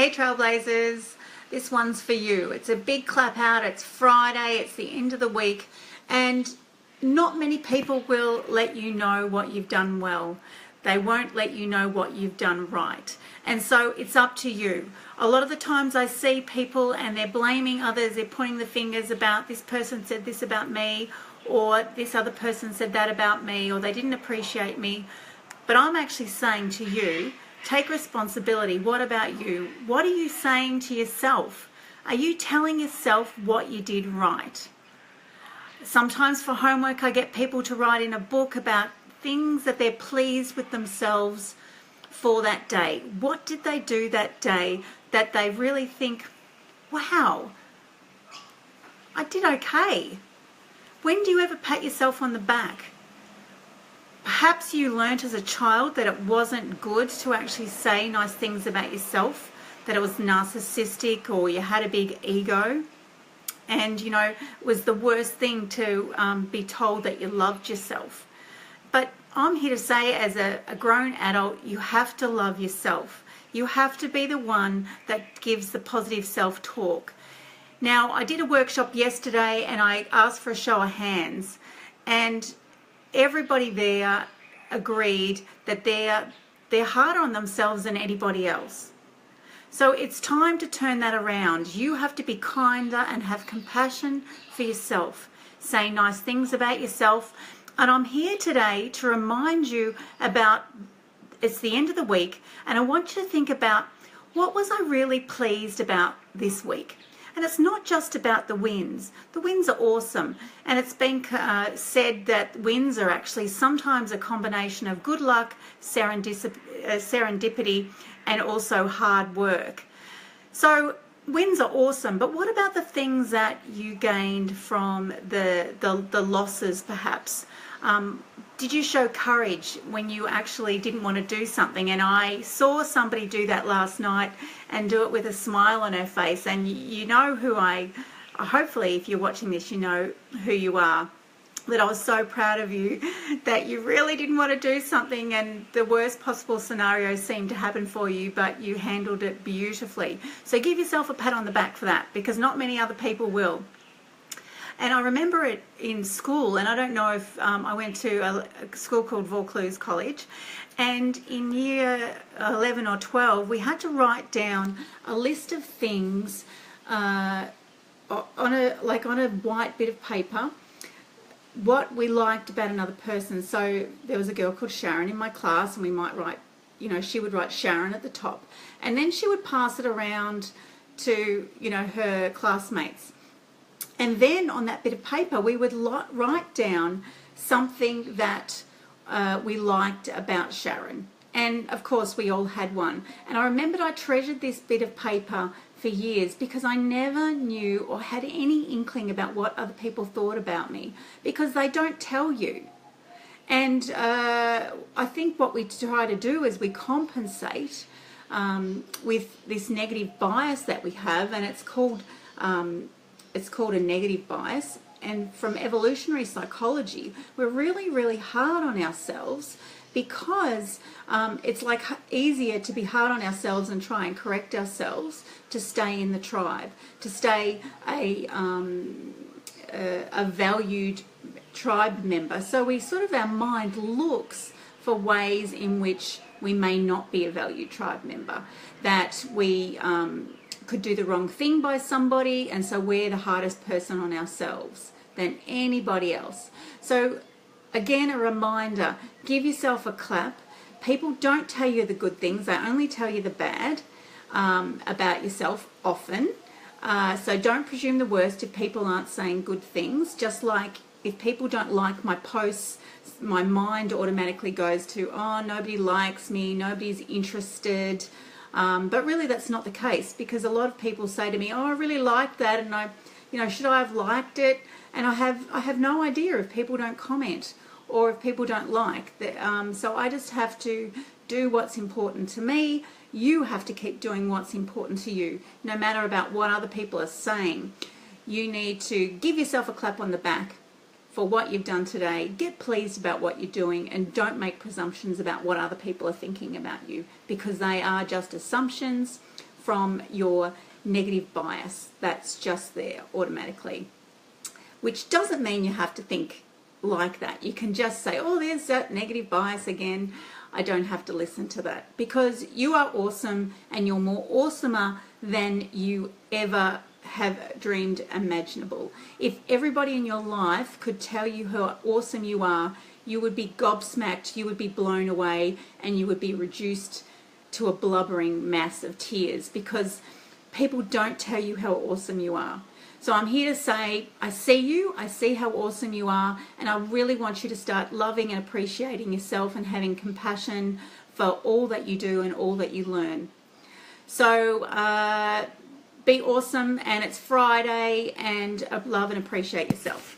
Hey Trailblazers, this one's for you. It's a big clap out. It's Friday, it's the end of the week, and not many people will let you know what you've done well. They won't let you know what you've done right. And so it's up to you. A lot of the times I see people and they're blaming others, they're pointing the fingers about this person said this about me, or this other person said that about me, or they didn't appreciate me. But I'm actually saying to you, take responsibility. What about you? What are you saying to yourself? Are you telling yourself what you did right? Sometimes for homework I get people to write in a book about things that they're pleased with themselves for that day. What did they do that day that they really think, wow, I did okay? When do you ever pat yourself on the back? Perhaps you learnt as a child that it wasn't good to actually say nice things about yourself, that it was narcissistic, or you had a big ego, and you know, it was the worst thing to be told that you loved yourself. But I'm here to say, as a grown adult, you have to love yourself. You have to be the one that gives the positive self-talk. Now, I did a workshop yesterday and I asked for a show of hands, and everybody there agreed that they're harder on themselves than anybody else. So it's time to turn that around. You have to be kinder and have compassion for yourself. Say nice things about yourself. And I'm here today to remind you about, it's the end of the week, and I want you to think about, what was I really pleased about this week? And it's not just about the wins. The wins are awesome. And it's been said that wins are actually sometimes a combination of good luck, serendipity, and also hard work. So wins are awesome, but what about the things that you gained from the losses perhaps? Did you show courage when you actually didn't want to do something? And I saw somebody do that last night and do it with a smile on her face. And you know who hopefully if you're watching this, you know who you are. That I was so proud of you, that you really didn't want to do something and the worst possible scenario seemed to happen for you, but you handled it beautifully. So give yourself a pat on the back for that, because not many other people will. And I remember it in school, and I don't know if I went to a school called Vaucluse College, and in year 11 or 12 we had to write down a list of things on a white bit of paper, what we liked about another person. So there was a girl called Sharon in my class, and we might write, you know, she would write Sharon at the top, and then she would pass it around to, you know, her classmates. And then on that bit of paper, we would write down something that we liked about Sharon. And of course, we all had one. And I remembered I treasured this bit of paper for years, because I never knew or had any inkling about what other people thought about me, because they don't tell you. And I think what we try to do is we compensate with this negative bias that we have, and it's called a negative bias. And from evolutionary psychology, we're really, really hard on ourselves, because it's like easier to be hard on ourselves and try and correct ourselves to stay in the tribe, to stay a valued tribe member. So we sort of, our mind looks for ways in which we may not be a valued tribe member, that we could do the wrong thing by somebody, and so we're the hardest person on ourselves than anybody else. So again, a reminder, give yourself a clap. People don't tell you the good things, they only tell you the bad about yourself often. So don't presume the worst if people aren't saying good things. Just like if people don't like my posts, my mind automatically goes to, oh, nobody likes me, nobody's interested. But really that's not the case, because a lot of people say to me, oh, I really like that, and I, you know, should I have liked it? And I have no idea if people don't comment or if people don't like. So I just have to do what's important to me. You have to keep doing what's important to you, no matter about what other people are saying. You need to give yourself a clap on the back for what you've done today. Get pleased about what you're doing, and don't make presumptions about what other people are thinking about you, because they are just assumptions from your negative bias that's just there automatically, which doesn't mean you have to think like that. You can just say, oh, there's that negative bias again. I don't have to listen to that, because you are awesome, and you're more awesomer than you ever have dreamed imaginable. If everybody in your life could tell you how awesome you are, you would be gobsmacked, you would be blown away, and you would be reduced to a blubbering mass of tears, because people don't tell you how awesome you are. So I'm here to say, I see you, I see how awesome you are, and I really want you to start loving and appreciating yourself and having compassion for all that you do and all that you learn. So be awesome, and it's Friday, and love and appreciate yourself.